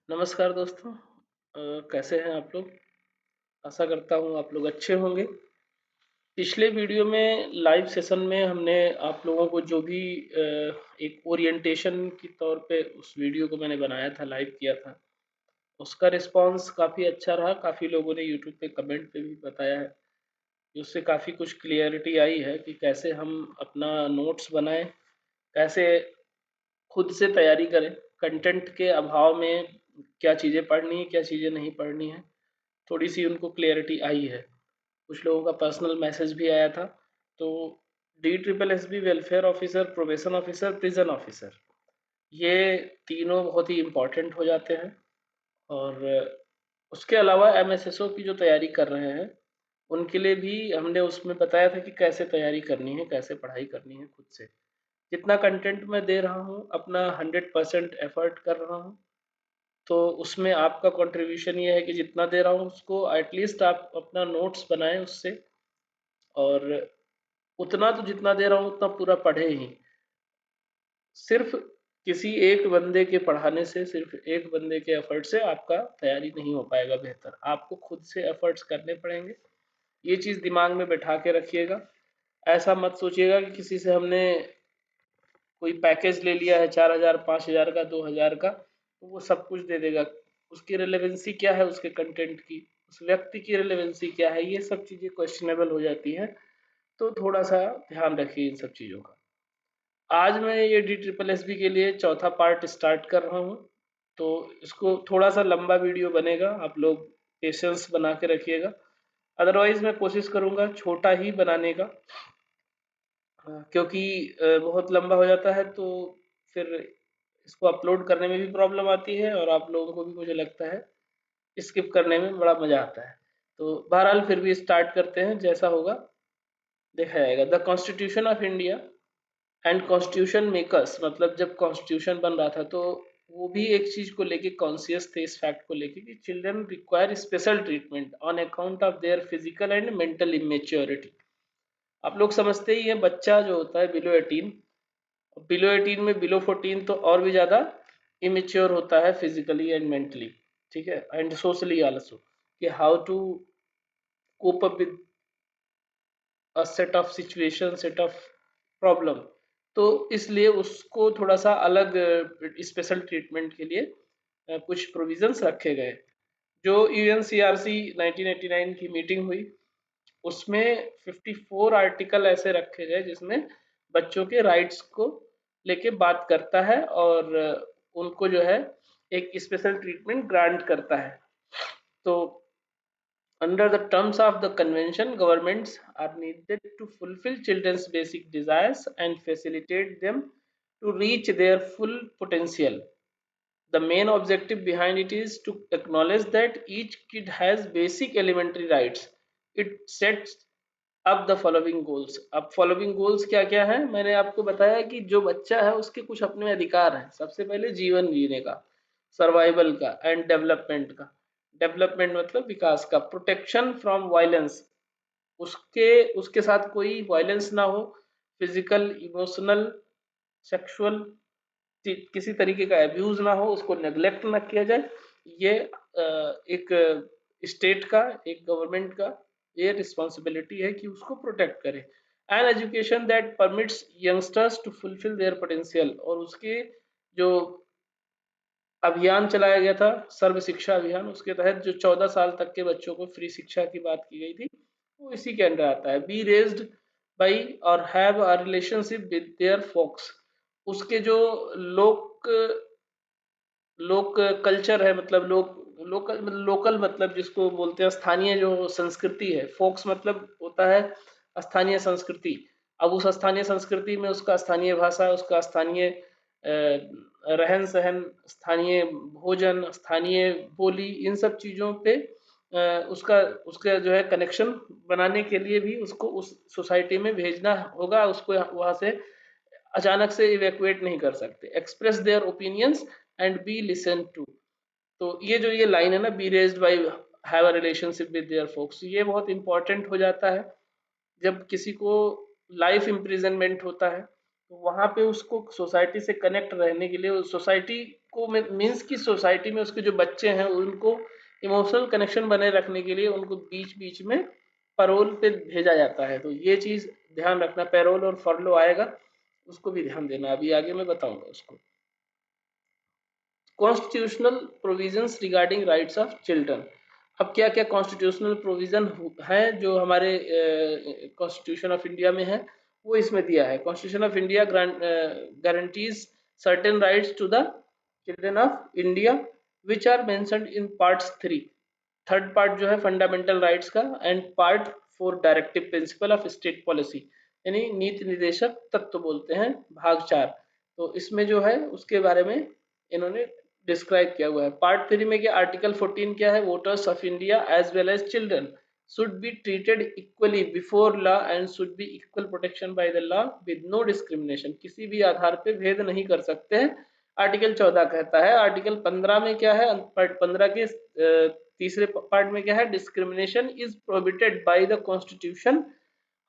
नमस्कार दोस्तों। कैसे हैं आप लोग? आशा करता हूँ आप लोग अच्छे होंगे। पिछले वीडियो में लाइव सेशन में हमने आप लोगों को जो भी एक ओरिएंटेशन के तौर पे उस वीडियो को मैंने बनाया था, लाइव किया था। उसका रिस्पॉन्स काफ़ी अच्छा रहा। काफ़ी लोगों ने यूट्यूब पे कमेंट पे भी बताया है कि उससे काफ़ी कुछ क्लियरिटी आई है कि कैसे हम अपना नोट्स बनाएं, कैसे खुद से तैयारी करें, कंटेंट के अभाव में क्या चीज़ें पढ़नी है, क्या चीज़ें नहीं पढ़नी है। थोड़ी-सी उनको क्लैरिटी आई है। कुछ लोगों का पर्सनल मैसेज भी आया था। तो DSSB welfare officer, probation officer, prison officer, ये तीनों बहुत ही इम्पोर्टेंट हो जाते हैं। और उसके अलावा MSSO की जो तैयारी कर रहे हैं, उनके लिए भी हमने उसमें बताया था कि कैसे तैयारी करनी है, कैसे पढ़ाई करनी है खुद से। जितना कंटेंट मैं दे रहा हूँ, अपना 100% एफर्ट कर रहा हूँ। तो उसमें आपका कंट्रीब्यूशन ये है कि जितना दे रहा हूँ उसको एटलीस्ट आप अपना नोट्स बनाएं उससे, और उतना तो जितना दे रहा हूँ उतना पूरा पढ़े ही। सिर्फ किसी एक बंदे के पढ़ाने से, सिर्फ एक बंदे के एफर्ट से आपका तैयारी नहीं हो पाएगा बेहतर। आपको खुद से एफर्ट्स करने पड़ेंगे। ये चीज़ दिमाग में बैठा के रखिएगा। ऐसा मत सोचिएगा कि किसी से हमने कोई पैकेज ले लिया है 4000 5000 का, 2000 का, तो वो सब कुछ दे देगा। उसकी रिलेवेंसी क्या है उसके कंटेंट की, उस व्यक्ति की रिलेवेंसी क्या है, ये सब चीज़ें क्वेश्चनेबल हो जाती हैं। तो थोड़ा सा ध्यान रखिए इन सब चीज़ों का। आज मैं ये DSSB के लिए चौथा पार्ट स्टार्ट कर रहा हूँ। तो इसको थोड़ा सा लंबा वीडियो बनेगा, आप लोग पेशेंस बना के रखिएगा। अदरवाइज मैं कोशिश करूँगा छोटा ही बनाने का। क्योंकि बहुत लंबा हो जाता है तो फिर इसको अपलोड करने में भी प्रॉब्लम आती है, और आप लोगों को भी मुझे लगता है स्किप करने में बड़ा मज़ा आता है। तो बहरहाल फिर भी स्टार्ट करते हैं, जैसा होगा देखा जाएगा। The constitution of India and constitution makers, मतलब जब कॉन्स्टिट्यूशन बन रहा था तो वो भी एक चीज़ को लेके कॉन्शियस थे, इस फैक्ट को लेके कि children require special treatment on account of their physical and mental immaturity. आप लोग समझते ही हैं, बच्चा जो होता है बिलो 18 में बिलो 14 तो और भी ज़्यादा इमेच्योर होता है फिजिकली एंड मेंटली, ठीक है, एंड सोशली आल्सो, कि how to cope up with a set of situation, set of problem. तो इसलिए उसको थोड़ा सा अलग स्पेशल ट्रीटमेंट के लिए कुछ प्रोविजंस रखे गए। जो UNCRC 1989 की मीटिंग हुई, उसमें 54 आर्टिकल ऐसे रखे गए जिसमें बच्चों के राइट्स को लेके बात करता है, और उनको जो है एक स्पेशल ट्रीटमेंट ग्रांट करता है। तो under the terms of the convention, governments are needed to fulfill children's basic desires and facilitate them to reach their full potential. The main objective behind it is to acknowledge that each kid has basic elementary rights. It sets up the following goals. अब following goals क्या क्या है, मैंने आपको बताया कि जो बच्चा है उसके कुछ अपने अधिकार हैं। सबसे पहले जीवन जीने का, सर्वाइवल का एंड डेवलपमेंट का। डेवलपमेंट मतलब विकास का। प्रोटेक्शन फ्रॉम वायलेंस, उसके उसके साथ कोई वायलेंस ना हो, फिजिकल, इमोशनल, सेक्सुअल, किसी तरीके का एब्यूज ना हो, उसको नेग्लेक्ट ना किया जाए। ये एक स्टेट का, एक गवर्नमेंट का ये रिस्पॉन्सिबिलिटी है कि उसको प्रोटेक्ट करे। And education that permits youngsters to fulfil their potential, और उसके जो अभियान चलाया गया था, सर्व शिक्षा अभियान, उसके तहत जो 14 साल तक के बच्चों को फ्री शिक्षा की बात की गई थी, वो इसी के अंडर आता है। बी रेज्ड बाई और have a relationship with their folks, उसके जो लोक लोक कल्चर है, मतलब लोकल मतलब जिसको बोलते हैं स्थानीय जो संस्कृति है। फोक्स मतलब होता है स्थानीय संस्कृति। अब उस स्थानीय संस्कृति में उसका स्थानीय भाषा, उसका स्थानीय रहन सहन, स्थानीय भोजन, स्थानीय बोली, इन सब चीज़ों पे उसका उसका जो है कनेक्शन बनाने के लिए भी उसको उस सोसाइटी में भेजना होगा। उसको वहाँ से अचानक से इवैक्यूएट नहीं कर सकते। Express their opinions and be listen to. तो ये लाइन है ना, be raised by have a relationship with their folks, ये बहुत इंपॉर्टेंट हो जाता है जब किसी को लाइफ इम्प्रिजनमेंट होता है। तो वहाँ पे उसको सोसाइटी से कनेक्ट रहने के लिए, सोसाइटी को मीन्स कि सोसाइटी में उसके जो बच्चे हैं उनको इमोशनल कनेक्शन बने रखने के लिए उनको बीच बीच में पैरोल पे भेजा जाता है। तो ये चीज़ ध्यान रखना, पैरोल और फरलो आएगा, उसको भी ध्यान देना, अभी आगे मैं बताऊंगा उसको। Constitutional provisions regarding rights of children. अब क्या क्या कॉन्स्टिट्यूशनल प्रोविजन है जो हमारे कॉन्स्टिट्यूशन ऑफ इंडिया में है, वो इसमें दिया है। Constitution of India guarantees certain rights to the children of India which are mentioned in parts 3। Third part जो है फंडामेंटल राइट्स का, and part 4 directive principle of state policy, यानी नीति निर्देशक तत्व बोलते हैं, भाग 4। तो इसमें जो है उसके बारे में इन्होंने डिस्क्राइब किया हुआ है। पार्ट 3 में क्या, आर्टिकल 14 क्या है, voters of India as well as children should be treated equally before law and should be equal protection by the law with no discrimination। किसी भी आधार पे भेद नहीं कर सकते हैं, आर्टिकल 14 कहता है। आर्टिकल 15 में क्या है, पार्ट 15 के तीसरे पार्ट में क्या है, discrimination is prohibited by the constitution,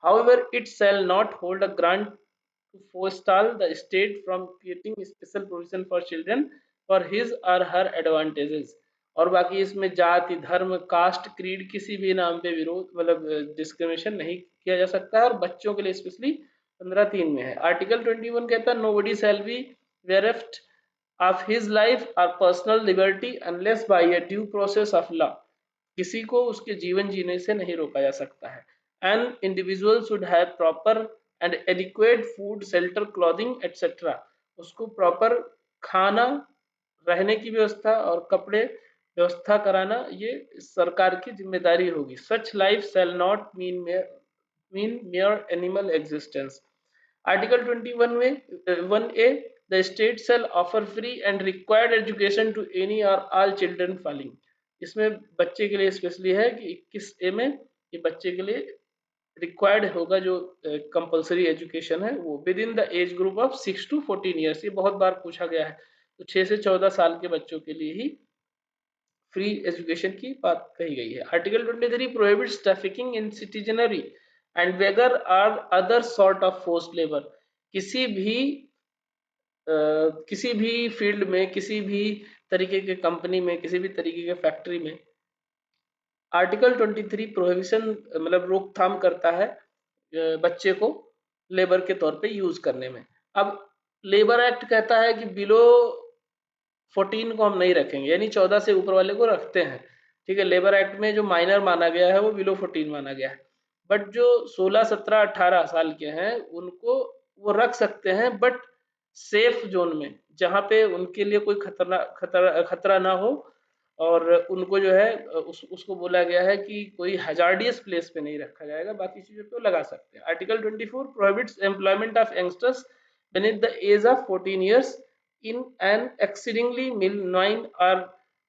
however it shall not hold a grant to forestall the state from creating special provision for children for his or her advantages। और बाकी इसमें जाति, धर्म, कास्ट, क्रीड किसी भी नाम पे विरोध मतलब डिस्क्रिमिनेशन नहीं किया जा सकता है, और बच्चों के लिए स्पेशली 15(3) में है। आर्टिकल 21 कहता है nobody shall be bereft of his life or personal liberty unless by a due process of law। किसी को उसके जीवन जीने से नहीं रोका जा सकता है। An individual should have proper and adequate food, shelter, clothing etcetera. उसको प्रॉपर खाना, रहने की व्यवस्था और कपड़े व्यवस्था कराना ये सरकार की जिम्मेदारी होगी। Such life shall not mean mere animal existence. Article 21 में 1A, the state shall offer free and required education to any और ऑल चिल्ड्रन फॉलोइंग। इसमें बच्चे के लिए स्पेशली है कि 21A में ये बच्चे के लिए रिक्वायर्ड होगा जो कंपलसरी एजुकेशन है वो with in the age group of 6 to 14 years. ये बहुत बार पूछा गया है, तो 6 से 14 साल के बच्चों के लिए ही फ्री एजुकेशन की बात कही गई है। Article 23 prohibits trafficking in citizenry and begar or other sort of forced labour. किसी भी फील्ड में, किसी भी तरीके के कंपनी में, किसी भी तरीके के फैक्ट्री में आर्टिकल 23 प्रोहिबिशन मतलब रोकथाम करता है बच्चे को लेबर के तौर पे यूज करने में। अब लेबर एक्ट कहता है कि बिलो 14 को हम नहीं रखेंगे, यानी 14 से ऊपर वाले को रखते हैं। ठीक है, लेबर एक्ट में जो माइनर माना गया है वो बिलो 14 माना गया है, बट जो 16, 17, 18 साल के हैं उनको वो रख सकते हैं, बट सेफ जोन में, जहाँ पे उनके लिए कोई खतरा ना हो, और उनको जो है उसको बोला गया है कि कोई हजार्डियस प्लेस पे नहीं रखा जाएगा, बाकी चीजों पे लगा सकते हैं। Article 24 prohibits employment of youngsters beneath the age of 14 years in an exceedingly malign or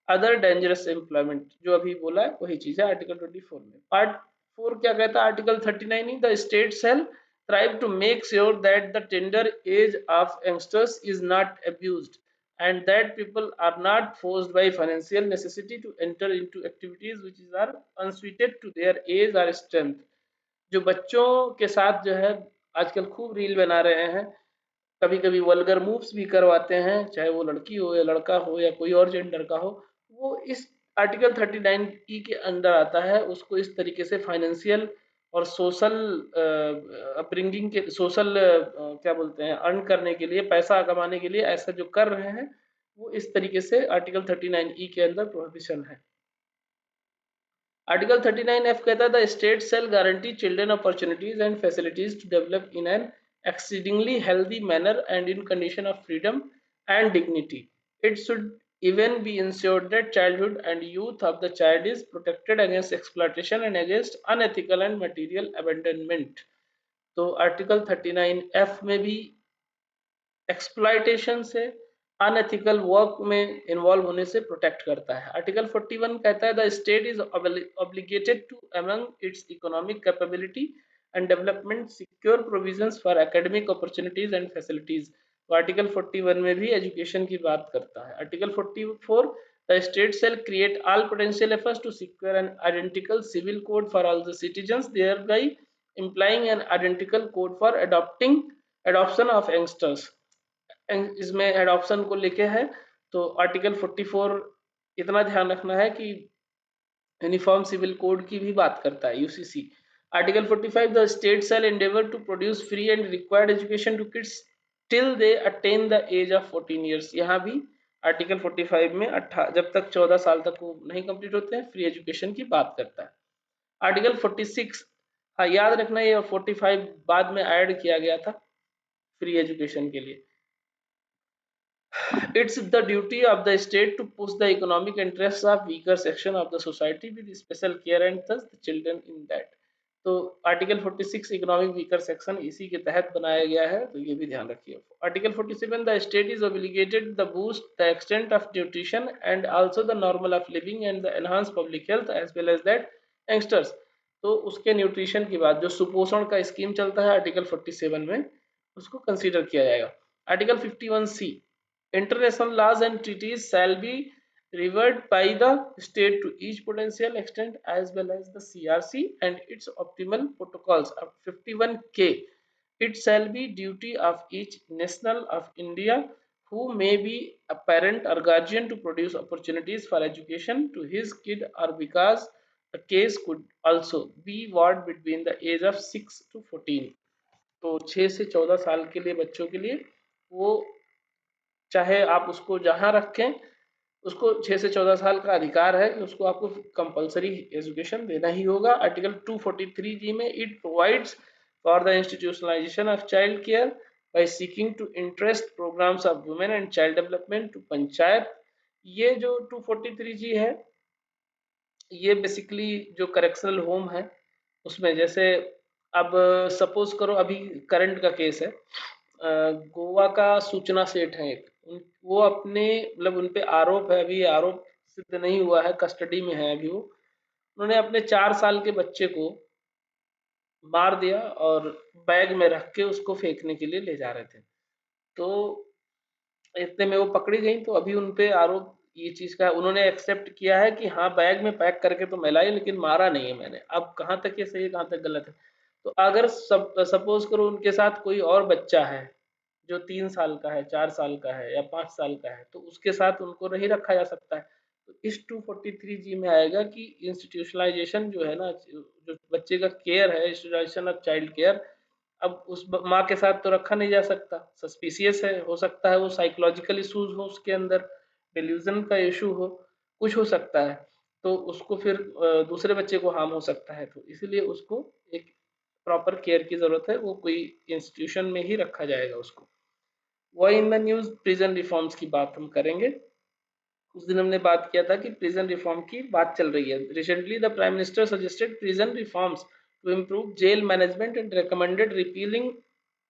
other dangerous employment। जो अभी बोला है वही चीज है आर्टिकल 24 में। पार्ट 4 क्या कहता है, article 39 the state shall strive to make sure that the tender age of youngsters is not abused and that people are not forced by financial necessity to enter into activities which are unsuited to their age or strength। जो बच्चों के साथ जो है आजकल खूब reel बना रहे हैं, कभी कभी वल्गर मूव्स भी करवाते हैं, चाहे वो लड़की हो या लड़का हो या कोई और जेंडर का हो, वो इस आर्टिकल 39E के अंडर आता है। उसको इस तरीके से फाइनेंशियल और सोशल अपब्रिंगिंग के, सोशल क्या बोलते हैं, अर्न करने के लिए, पैसा कमाने के लिए ऐसा जो कर रहे हैं, वो इस तरीके से आर्टिकल 39E के अंदर प्रोहिबिशन है। आर्टिकल 39F कहता है the state shall guarantee children opportunities and facilities to develop in an exceedingly healthy manner and in condition of freedom and dignity। It should even be ensured that childhood and youth of the child is protected against exploitation and against unethical and material abandonment। तो article 39F में भी exploitation से, unethical work में involve होने से protect करता है। Article 41 कहता है the state is obligated to among its economic capability and development secure provisions for academic opportunities and facilities. तो आर्टिकल 41 में भी एजुकेशन की बात करता है। Article 44 the state shall create all potential efforts to secure an identical civil code for all the citizens thereby implying an identical code for adopting adoption of youngsters, इसमें adoption को लेके है, तो article 44 इतना ध्यान रखना है कि यूनिफॉर्म सिविल कोड की भी बात करता है, UCC. Article 45, the state shall endeavour to produce free and required education to kids till they attain the age of 14 years. यहाँ भी आर्टिकल 45 में जब तक 14 साल तक वो नहीं कंप्लीट होते हैं, फ्री एजुकेशन की बात करता है। आर्टिकल 46, हाँ याद रखना, ये 45 बाद में ऐड किया गया था फ्री एजुकेशन के लिए। It's the duty of the state to push the economic interests of weaker section of the society with special care and thus the children in that। तो आर्टिकल 46 इकोनॉमिक वीकर सेक्शन इसी के तहत बनाया गया है, तो ये भी ध्यान रखिए। Article 47, the state is obligated the boost the extent of nutrition and also the normal of living and the enhance public health as well as that youngsters. तो उसके न्यूट्रिशन की बात, जो सुपोषण का स्कीम चलता है आर्टिकल 47 में, उसको कंसीडर किया जाएगा। Article 51C, international laws and treaties shall be referred by the state to each potential extent as well as the CRC and its optimal protocols। 51K, it shall be duty of each national of India who may be a parent or guardian to produce opportunities for education to his kid, or because a case could also be ward between the age of 6 to 14। तो 6 से 14 साल के लिए बच्चों के लिए वो, चाहे आप उसको जहाँ रखें, उसको 6 से 14 साल का अधिकार है कि उसको आपको कंपलसरी एजुकेशन देना ही होगा। आर्टिकल 243 जी में, it provides for the institutionalisation of child care by seeking to interest programmes of women and child development to panchayat. ये जो 243 जी है, ये बेसिकली जो करेक्शनल होम है उसमें, जैसे अब सपोज करो अभी करंट का केस है, गोवा का सूचना सेठ है एक, वो अपने मतलब उन पे आरोप है, अभी आरोप सिद्ध नहीं हुआ है, कस्टडी में है अभी वो। उन्होंने अपने 4 साल के बच्चे को मार दिया और बैग में रख के उसको फेंकने के लिए ले जा रहे थे। तो इतने में वो पकड़ी गई, तो अभी उन पे आरोप ये चीज का उन्होंने एक्सेप्ट किया है कि हाँ बैग में पैक करके तो मैं लाई, लेकिन मारा नहीं है मैंने। अब कहाँ तक ये सही है, कहाँ तक गलत है। तो अगर सपोज करो उनके साथ कोई और बच्चा है जो 3 साल का है, 4 साल का है या 5 साल का है, तो उसके साथ उनको नहीं रखा जा सकता है। तो इस 243 जी में आएगा कि इंस्टीट्यूशनलाइजेशन जो है ना, जो बच्चे का केयर है, इंस्टीट्यूशन ऑफ चाइल्ड केयर, अब उस माँ के साथ तो रखा नहीं जा सकता, सस्पिशियस है, हो सकता है वो साइकोलॉजिकल इश्यूज हो उसके अंदर, डिल्यूजन का इशू हो, कुछ हो सकता है। तो उसको फिर दूसरे बच्चे को हार्म हो सकता है, तो इसलिए उसको एक प्रॉपर केयर की जरूरत है, वो कोई इंस्टीट्यूशन में ही रखा जाएगा उसको। वही in the news prison reforms की बात हम करेंगे। उस दिन हमने बात किया था कि प्रिजन रिफॉर्म की बात चल रही है। Recently the prime minister suggested prison reforms to improve jail management and recommended repealing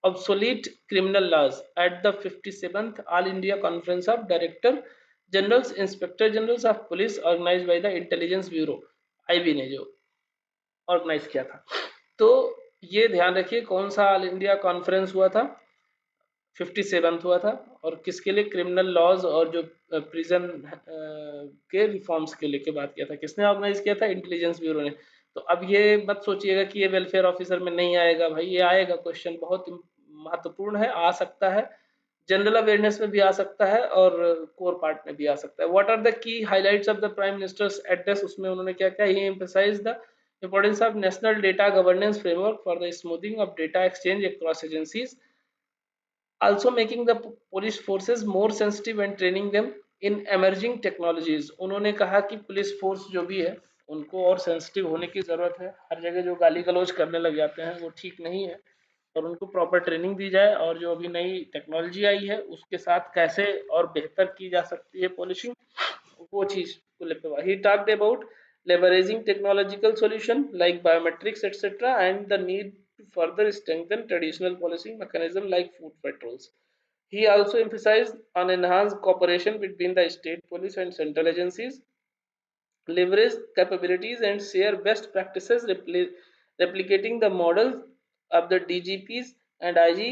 obsolete criminal laws at the 57th All India Conference of Director Generals Inspector Generals of Police organized by the Intelligence Bureau IB ने जो organise किया था। तो ये ध्यान रखिए कौन सा ऑल इंडिया कॉन्फ्रेंस हुआ था, 57th हुआ था, और किसके लिए, क्रिमिनल लॉज और जो प्रिजन के रिफॉर्म्स के लेके बात किया था। किसने ऑर्गेनाइज किया था, इंटेलिजेंस ब्यूरो ने। तो अब ये मत सोचिएगा कि ये वेलफेयर ऑफिसर में नहीं आएगा, भाई ये आएगा, क्वेश्चन बहुत महत्वपूर्ण है, आ सकता है, जनरल अवेयरनेस में भी आ सकता है और कोर पार्ट में भी आ सकता है। What are the key highlights of the prime minister's address, उसमें उन्होंने क्या क्या, he emphasise the importance of national data governance framework for the smoothing of data exchange across agencies, also making the police forces more sensitive and training them in emerging technologies। उन्होंने कहा कि police force जो भी है उनको और sensitive होने की ज़रूरत है। हर जगह जो गाली गलौज करने लग जाते हैं वो ठीक नहीं है, और उनको प्रॉपर ट्रेनिंग दी जाए, और जो अभी नई टेक्नोलॉजी आई है उसके साथ कैसे और बेहतर की जा सकती है पॉलिशिंग, वो चीज़ को लेकर he talked about leveraging technological solution like biometrics etc and the need to further strengthen traditional policing mechanism like food patrols। he also emphasized on enhanced cooperation between the state police and central agencies, leverage capabilities and share best practices, replicating the models of the DGPs and IG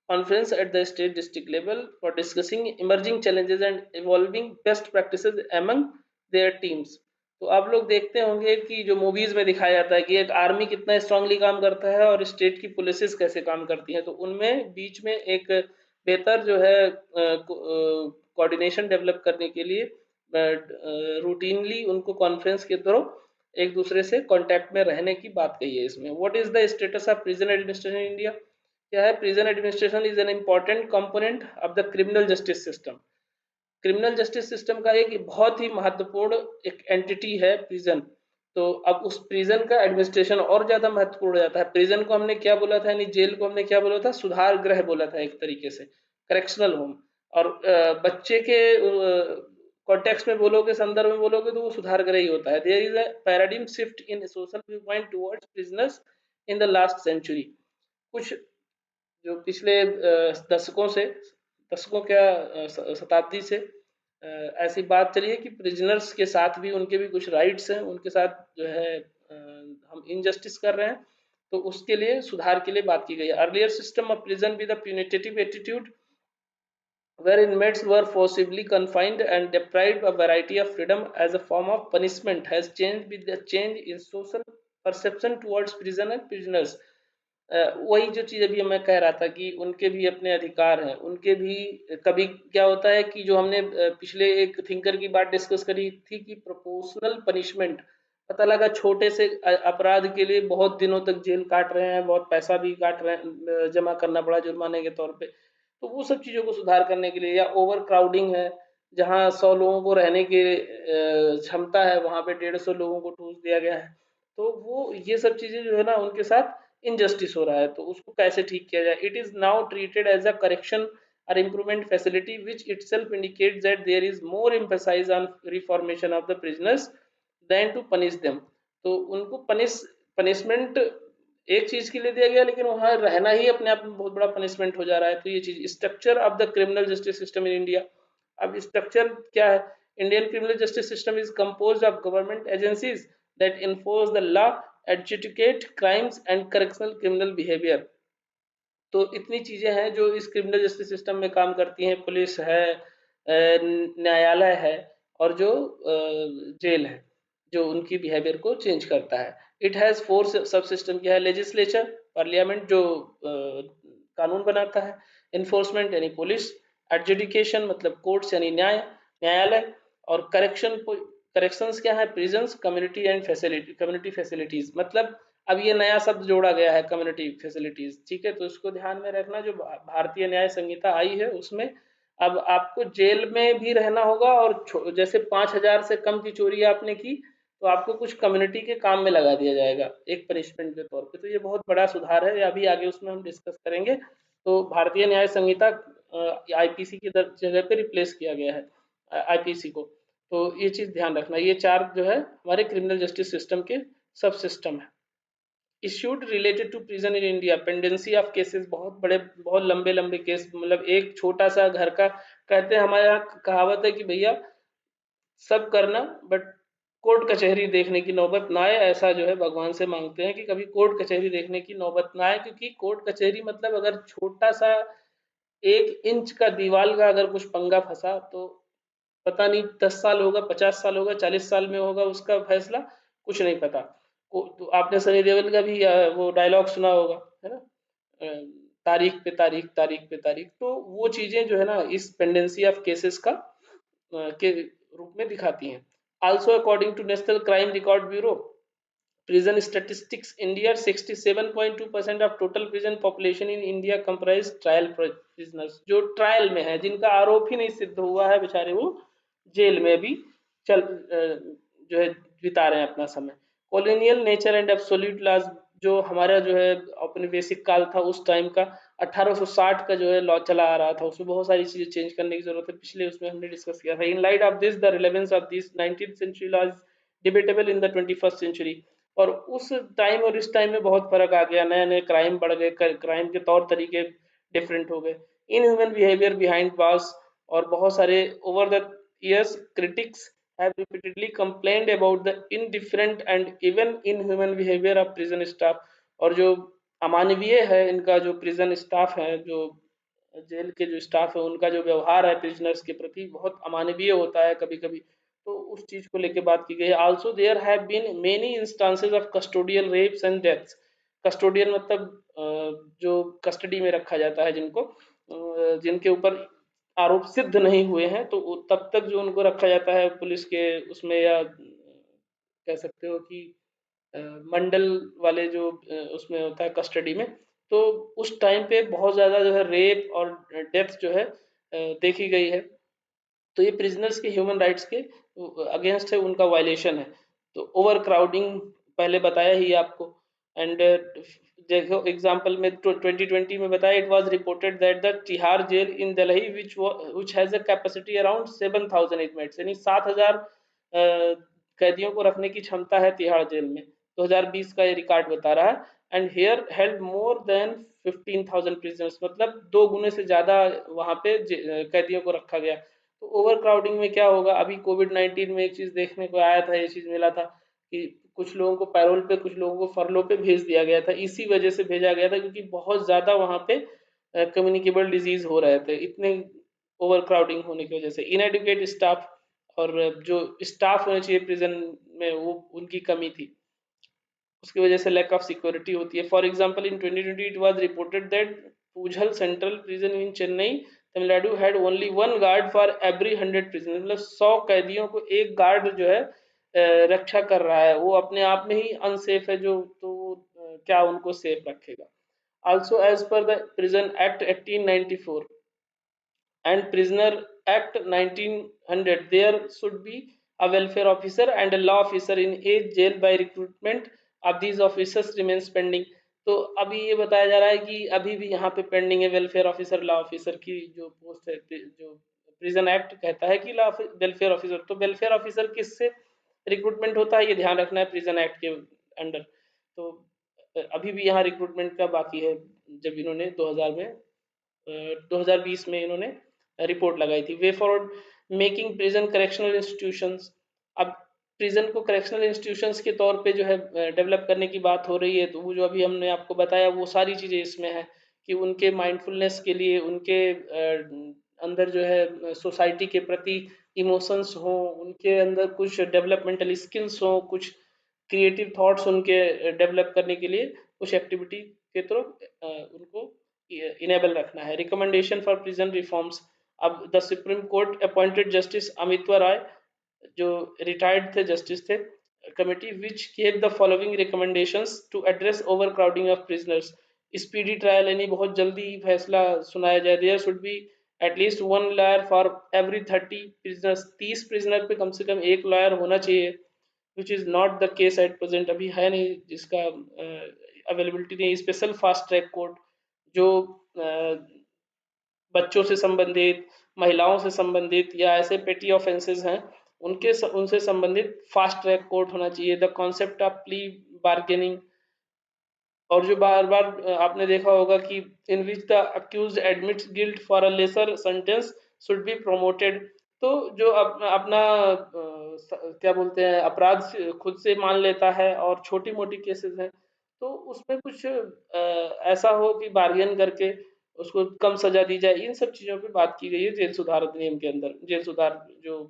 conference at the state district level for discussing emerging challenges and evolving best practices among their teams। तो आप लोग देखते होंगे कि जो movies में दिखाया जाता है कि एक आर्मी कितना स्ट्रांगली काम करता है और स्टेट की पुलिसेस कैसे काम करती हैं, तो उनमें बीच में एक बेहतर जो है कोऑर्डिनेशन डेवलप करने के लिए रूटीनली उनको कॉन्फ्रेंस के थ्रू एक दूसरे से कांटेक्ट में रहने की बात कही है इसमें। What is the status of prison administration in India? क्या है? Prison administration is an important component of the criminal justice system. Criminal justice system का एक बहुत ही महत्वपूर्ण एक एंटिटी है प्रिजन। तो अब उस प्रिजन का एडमिनिस्ट्रेशन और ज्यादा महत्वपूर्ण हो जाता है। प्रिजन को हमने क्या बोला था, यानी जेल को हमने क्या बोला था, सुधार गृह बोला था एक तरीके से, करेक्शनल होम। और बच्चे के कॉन्टेक्स्ट में बोलोगे, संदर्भ में बोलोगे, तो वो सुधार गृह ही होता है। There is a paradigm shift in social view point towards prisoners in the last century. कुछ जो पिछले दशकों से, दशकों क्या शताब्दी से ऐसी बात चली है कि प्रिजनर्स के साथ भी उनके भी कुछ राइट्स हैं, उनके साथ जो है हम इनजस्टिस कर रहे हैं, तो उसके लिए सुधार के लिए बात की गई है। Earlier system of prison with a punitive attitude where inmates were forcibly confined and deprived of variety of freedom as a form of punishment has changed with the change in social perception towards prison and prisoners। वही जो चीज़ अभी मैं कह रहा था कि उनके भी अपने अधिकार हैं, उनके भी कभी क्या होता है कि जो हमने पिछले एक थिंकर की बात डिस्कस करी थी कि प्रोपोर्शनल पनिशमेंट, पता लगा छोटे से अपराध के लिए बहुत दिनों तक जेल काट रहे हैं, बहुत पैसा भी काट रहे हैं, जमा करना पड़ा जुर्माने के तौर पे। तो वो सब चीज़ों को सुधार करने के लिए, या ओवर क्राउडिंग है, जहाँ 100 लोगों को रहने की क्षमता है, वहाँ पे 150 लोगों को ठूस दिया गया है। तो वो ये सब चीज़ें जो है ना उनके साथ इनजस्टिस हो रहा है, तो उसको कैसे ठीक किया जाए। It is now treated as a correction और improvement facility which itself indicates that there is more emphasis on reformation of the prisoners than to punish them। तो उनको पनिशमेंट एक चीज के लिए दिया गया, लेकिन वहां रहना ही अपने आप में बहुत बड़ा पनिशमेंट हो जा रहा है। तो ये चीज structure of the criminal justice system in India. अब स्ट्रक्चर क्या है? Indian criminal justice system is composed of government agencies that enforce the law, adjudicate crimes and correctional criminal behaviour. तो इतनी चीजें हैं जो इस क्रिमिनल जस्टिस सिस्टम में काम करती हैं। पुलिस है, न्यायालय है, और जो जेल है, जो उनकी बिहेवियर को चेंज करता है। इट हैज 4 सब सिस्टम। क्या है? लेजिस्लेचर, पार्लियामेंट जो कानून बनाता है, इन्फोर्समेंट यानी पुलिस, एडजुडिकेशन मतलब कोर्ट्स यानी न्यायालय, और करेक्शंस क्या है? Prisons, community and facility, community facilities. मतलब अब ये नया शब्द जोड़ा गया है, कम्युनिटी फैसिलिटीज, ठीक है? तो इसको ध्यान में रखना। जो भारतीय न्याय संहिता आई है उसमें अब आपको जेल में भी रहना होगा, और जैसे 5,000 से कम की चोरी आपने की तो आपको कुछ कम्युनिटी के काम में लगा दिया जाएगा एक पनिशमेंट के तौर पे। तो ये बहुत बड़ा सुधार है, अभी आगे उसमें हम डिस्कस करेंगे। तो भारतीय न्याय संहिता आईपीसी की जगह पे रिप्लेस किया गया है आईपीसी को। तो ये चीज ध्यान रखना। ये 4 जो है हमारे क्रिमिनल जस्टिस सिस्टम के सब सिस्टम है। Issued related to prison in India, pendency of cases, बहुत बड़े बहुत लंबे लंबे केस। मतलब एक छोटा सा घर का, कहते हैं हमारे यहाँ कहावत है कि भैया सब करना बट कोर्ट कचहरी देखने की नौबत ना आए। ऐसा जो है भगवान से मांगते हैं कि कभी कोर्ट कचहरी देखने की नौबत ना आए, क्योंकि कोर्ट कचहरी मतलब अगर छोटा सा 1 इंच का दीवार का अगर कुछ पंगा फंसा तो पता नहीं 10 साल होगा, 50 साल होगा, 40 साल में होगा उसका फैसला, कुछ नहीं पता। तो आपने सनी देओल का भी वो डायलॉग सुना होगा, है ना? तारीख पे तारीख, तारीख पे तारीख। तो वो चीजें जो है ना इस पेंडेंसी ऑफ केसेस का के रूप में दिखाती हैं। Also according to national crime record bureau prison statistics, India 67.2% of total prison population in India comprise trial prisoners। जो ट्रायल में है, जिनका आरोप ही नहीं सिद्ध हुआ है, बेचारे वो जेल में भी चल जो है बिता रहे हैं अपना समय। Colonial nature and absolute laws, जो हमारा जो है औपनिवेशिक काल था उस टाइम का, 1860 का जो है लॉ चला आ रहा था, उसमें बहुत सारी चीजें चेंज करने की जरूरत है। पिछले उसमें हमने डिस्कस किया था। In light of this the relevance of this 19th century laws debatable in the 21st century. और उस टाइम और इस टाइम में बहुत फर्क आ गया, नए नए क्राइम बढ़ गए, क्राइम के तौर तरीके डिफरेंट हो गए। In human behaviour behind bars, और बहुत सारे over the years critics have repeatedly complained about the indifferent and even inhuman behavior of prison staff। और जो अमानवीय है इनका जो प्रिजन स्टाफ है, जो जेल के जो स्टाफ है, उनका जो व्यवहार है प्रिजनर्स के प्रति बहुत अमानवीय होता है कभी कभी। तो उस चीज को लेके बात की गई है। Also there have been many instances of custodial rapes and deaths. Custodial मतलब जो कस्टडी में रखा जाता है जिनको, जिनके ऊपर आरोप सिद्ध नहीं हुए हैं, तो तब तक जो उनको रखा जाता है पुलिस के उसमें, या कह सकते हो कि मंडल वाले जो उसमें होता है कस्टडी में, तो उस टाइम पे बहुत ज़्यादा जो है रेप और डेथ जो है देखी गई है। तो ये प्रिजनर्स के ह्यूमन राइट्स के अगेंस्ट है, उनका वायलेशन है। तो ओवर क्राउडिंग पहले बताया ही आपको। एंड देखो एग्जांपल में तो 2020 में बताया, it was reported that the Tihar jail in Delhi which has a capacity around 7000 inmates, यानी 7000 कैदियों को रखने की क्षमता है तिहाड़ जेल में। 2020 का ये रिकॉर्ड बता रहा है। And here held more than 15,000 prisoners, मतलब 2 गुने से ज्यादा वहां पे कैदियों को रखा गया। तो ओवर क्राउडिंग में क्या होगा, अभी कोविड-19 में एक चीज देखने को आया था, ये चीज मिला था कि कुछ लोगों को पैरोल पे, कुछ लोगों को फरलो पे भेज दिया गया था। इसी वजह से भेजा गया था क्योंकि बहुत ज्यादा वहां पे कम्युनिकेबल डिजीज हो रहे थे, इतने ओवर क्राउडिंग होने की वजह से। इनएडुकेट स्टाफ, और जो स्टाफ होने चाहिए प्रिजन में वो उनकी कमी थी, उसकी वजह से लैक ऑफ सिक्योरिटी होती है। For example in 2020 it was reported that पूझल central prison in Chennai Tamil Nadu had only one guard for every 100 prisoner, मतलब 100 कैदियों को एक गार्ड जो है रक्षा कर रहा है। वो अपने आप में ही अनसेफ है, जो तो क्या उनको सेफ रखेगा। Also as per the prison act 1894 and Prisoner Act 1900, there should be a welfare officer and a law officer in each jail. By recruitment of these officers remains pending. तो अभी ये बताया जा रहा है कि अभी भी यहाँ पे पेंडिंग है वेलफेयर ऑफिसर, लॉ ऑफिसर की जो पोस्ट है। जो प्रिजन एक्ट कहता है कि लॉ वेलफेयर ऑफिसर, तो वेलफेयर ऑफिसर किससे रिक्रूटमेंट होता है, ये ध्यान रखना है प्रिजन एक्ट के अंडर। तो अभी भी यहाँ रिक्रूटमेंट का बाकी है। जब इन्होंने 2020 में इन्होंने रिपोर्ट लगाई थी। Way for making prison correctional institutions, अब प्रिजन को करेक्शनल इंस्टीट्यूशंस के तौर पे जो है डेवलप करने की बात हो रही है। तो वो जो अभी हमने आपको बताया वो सारी चीज़ें इसमें है कि उनके माइंडफुलनेस के लिए, उनके अंदर जो है सोसाइटी के प्रति इमोशंस हो, उनके अंदर कुछ डेवलपमेंटल स्किल्स हो, कुछ क्रिएटिव थॉट्स उनके डेवलप करने के लिए कुछ एक्टिविटी के थ्रू उनको इनेबल रखना है। रिकमेंडेशन फॉर प्रिजन रिफॉर्म्स, अब the supreme court appointed justice Amitava Roy, जो रिटायर्ड थे जस्टिस थे, committee which gave the following recommendations to address overcrowding of prisoners. Speedy trial, यानी बहुत जल्दी फैसला सुनाया जाए। There should be at least one lawyer for every 30 prisoners, 30 prisoner पे कम से कम एक लॉयर होना चाहिए, which is not the case at present, अभी है नहीं जिसका अवेलेबिलिटी नहीं। स्पेशल फास्ट ट्रैक कोर्ट, जो बच्चों से संबंधित, महिलाओं से संबंधित या ऐसे पेटी ऑफेंसेस हैं उनसे संबंधित फास्ट ट्रैक कोर्ट होना चाहिए। The concept of plea bargaining, और जो बार बार आपने देखा होगा कि in which the accused admits guilt for a lesser sentence should be promoted. तो जो अपना क्या बोलते हैं, अपराध खुद से मान लेता है और छोटी मोटी केसेस हैं, तो उसमें कुछ ऐसा हो कि बार्गेन करके उसको कम सजा दी जाए। इन सब चीज़ों पे बात की गई है जेल सुधार अधिनियम के अंदर, जेल सुधार जो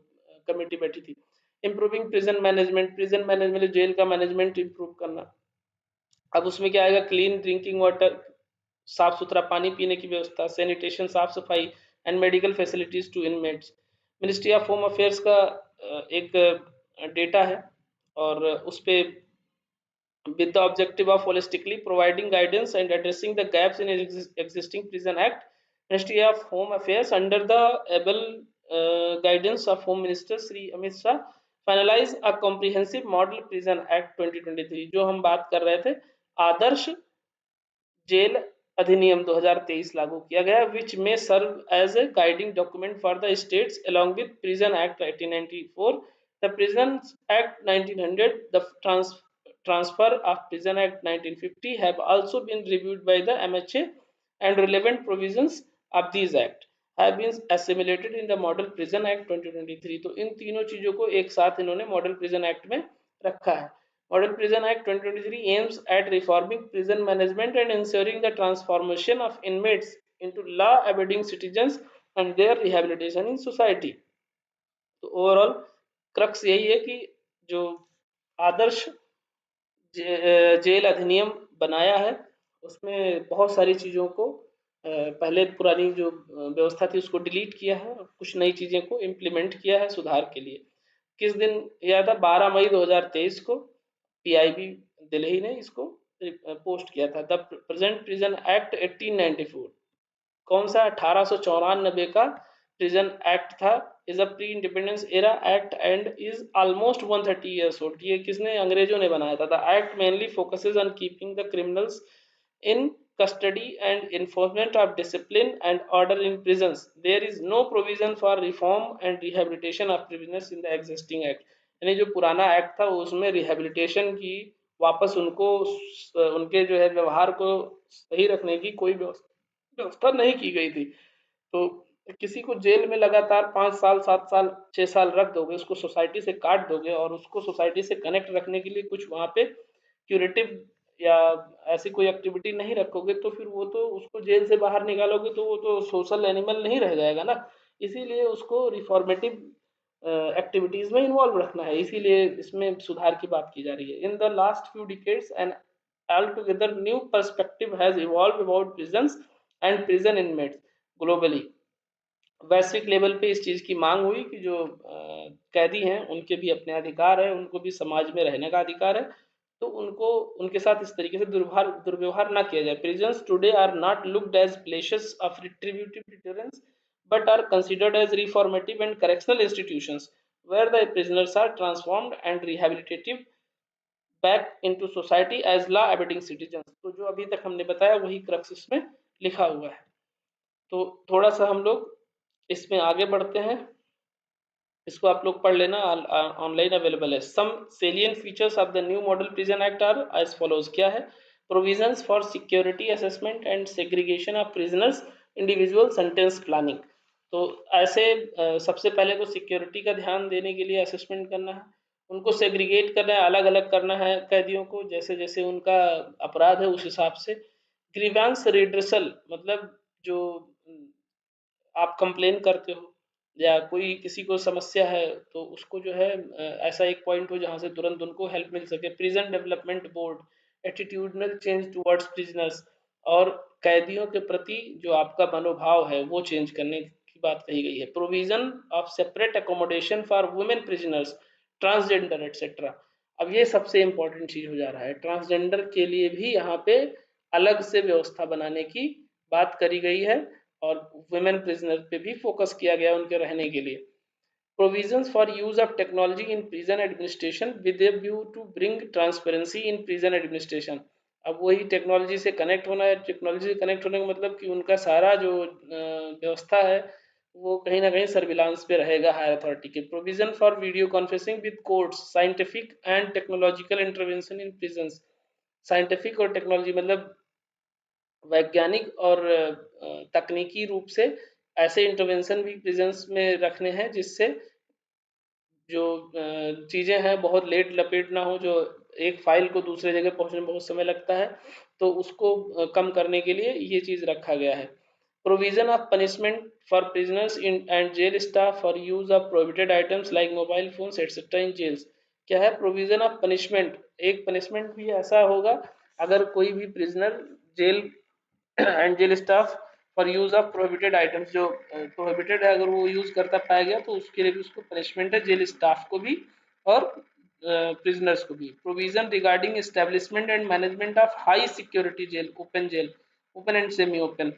कमेटी बैठी थी। Improving prison management, prison management jail का मैनेजमेंट इम्प्रूव करना। अब उसमें क्या आएगा, क्लीन ड्रिंकिंग वाटर, साफ सुथरा पानी पीने की व्यवस्था, सैनिटेशन साफ सफाई, and medical facilities to inmates. Ministry of home affairs का एक डेटा है, और उस पे with the objective of holistically providing guidance and addressing the gaps in existing prison act, Ministry of Home Affairs under the able guidance of Home Minister Sri Amit Shah finalize a comprehensive model prison act 2023, जो हम बात कर रहे थे, आदर्श jail अधिनियम 2023 लागू किया गया, विच में serve as a guiding document for the states along with prison act 1894, the prison act 1900, the transfer of prison act 1950 have also been reviewed by the MHA, and relevant provisions of these act have been assimilated in the model prison act 2023। तो इन तीनों चीजों को एक साथ इन्होंने model prison act में रखा है। Model Prison Act 2023 aims at reforming prison management and ensuring the transformation of inmates into law-abiding citizens and their rehabilitation in society। तो ओवरऑल क्रक्स यही है कि जो आदर्श जेल अधिनियम बनाया है उसमें बहुत सारी चीज़ों को पहले पुरानी जो व्यवस्था थी उसको डिलीट किया है और कुछ नई चीज़ें को इम्प्लीमेंट किया है सुधार के लिए। किस दिन यह था, 12 मई 2023 को पीआईबी दिल्ली ने इसको पोस्ट किया था। द प्रेजेंट प्रिजन एक्ट 1894 कौन सा 1894 का प्रिजन एक्ट था, is a pre independence era act and is almost 130 years old. ये किसने, अंग्रेजों ने बनाया था। The act mainly focuses on keeping the criminals in custody and enforcement of discipline and order in prisons. There is no provision for reform and rehabilitation of prisoners in the existing act. यानी जो पुराना act था उसमें rehabilitation की, वापस उनको उनके जो है व्यवहार को सही रखने की कोई व्यवस्था नहीं की गई थी। तो किसी को जेल में लगातार 5 साल 7 साल 6 साल रख दोगे, उसको सोसाइटी से काट दोगे और उसको सोसाइटी से कनेक्ट रखने के लिए कुछ वहाँ पे क्यूरेटिव या ऐसी कोई एक्टिविटी नहीं रखोगे तो फिर वो तो उसको जेल से बाहर निकालोगे तो वो तो सोशल एनिमल नहीं रह जाएगा ना। इसीलिए उसको रिफॉर्मेटिव एक्टिविटीज में इन्वॉल्व रखना है, इसीलिए इसमें सुधार की बात की जा रही है। इन the last few decades and altogether new perspective has evolved about prisons and prison inmates globally। वैश्विक लेवल पे इस चीज़ की मांग हुई कि जो कैदी हैं उनके भी अपने अधिकार है, उनको भी समाज में रहने का अधिकार है, तो उनको उनके साथ इस तरीके से दुर्व्यवहार ना किया जाए। Prisons today are not looked as places of retributive deterrence but are considered as reformative and correctional institutions where the prisoners are transformed and rehabilitative back into society as law abiding citizens। तो जो अभी तक हमने बताया वही crux इसमें लिखा हुआ है। तो थोड़ा सा हम लोग इसमें आगे बढ़ते हैं, इसको आप लोग पढ़ लेना, ऑनलाइन अवेलेबल है। Some salient features of the new model prison act are as follows. क्या है, provisions for security assessment and segregation of prisoners, individual sentence planning. तो ऐसे सबसे पहले तो सिक्योरिटी का ध्यान देने के लिए असेसमेंट करना है, उनको सेग्रीगेट करना है, अलग अलग करना है कैदियों को, जैसे जैसे उनका अपराध है उस हिसाब से। ग्रीवेंस रिड्रेसल मतलब जो आप कंप्लेन करते हो या कोई किसी को समस्या है तो उसको जो है ऐसा एक पॉइंट हो जहाँ से तुरंत उनको हेल्प मिल सके। Prison development board, attitudinal change towards prisoners, और कैदियों के प्रति जो आपका मनोभाव है वो चेंज करने की बात कही गई है। Provision of separate accommodation for women prisoners, transgender etcetera. अब ये सबसे इम्पोर्टेंट चीज हो जा रहा है, ट्रांसजेंडर के लिए भी यहाँ पे अलग से व्यवस्था बनाने की बात करी गई है और वुमेन प्रिजनर पे भी फोकस किया गया उनके रहने के लिए। Provisions for use of technology in prison administration with a view to bring transparency in prison administration. अब वही टेक्नोलॉजी से कनेक्ट होना है, टेक्नोलॉजी से कनेक्ट होने का मतलब कि उनका सारा जो व्यवस्था है वो कहीं ना कहीं सर्विलांस पे रहेगा हायर अथॉरिटी के। Provision for video conferencing with courts, scientific and technological intervention in prisons. Scientific और टेक्नोलॉजी मतलब वैज्ञानिक और तकनीकी रूप से ऐसे इंटरवेंशन भी प्रिजन्स में रखने हैं जिससे जो चीज़ें हैं बहुत लेट लपेट ना हो, जो एक फाइल को दूसरे जगह पहुंचने में बहुत समय लगता है, तो उसको कम करने के लिए ये चीज़ रखा गया है। Provision of punishment for prisoners in and jail staff for use of prohibited items like mobile phones etcetera in jails. क्या है, प्रोविजन ऑफ पनिशमेंट, एक पनिशमेंट भी ऐसा होगा अगर कोई भी prisoner jail and jail staff for use of prohibited items, जो प्रोहिबिटेड है अगर वो यूज करता पाया गया तो उसके लिए भी उसको पनिशमेंट है, जेल स्टाफ को भी और प्रिजनर्स को भी। Provision regarding establishment and management of high security jail, open and semi open.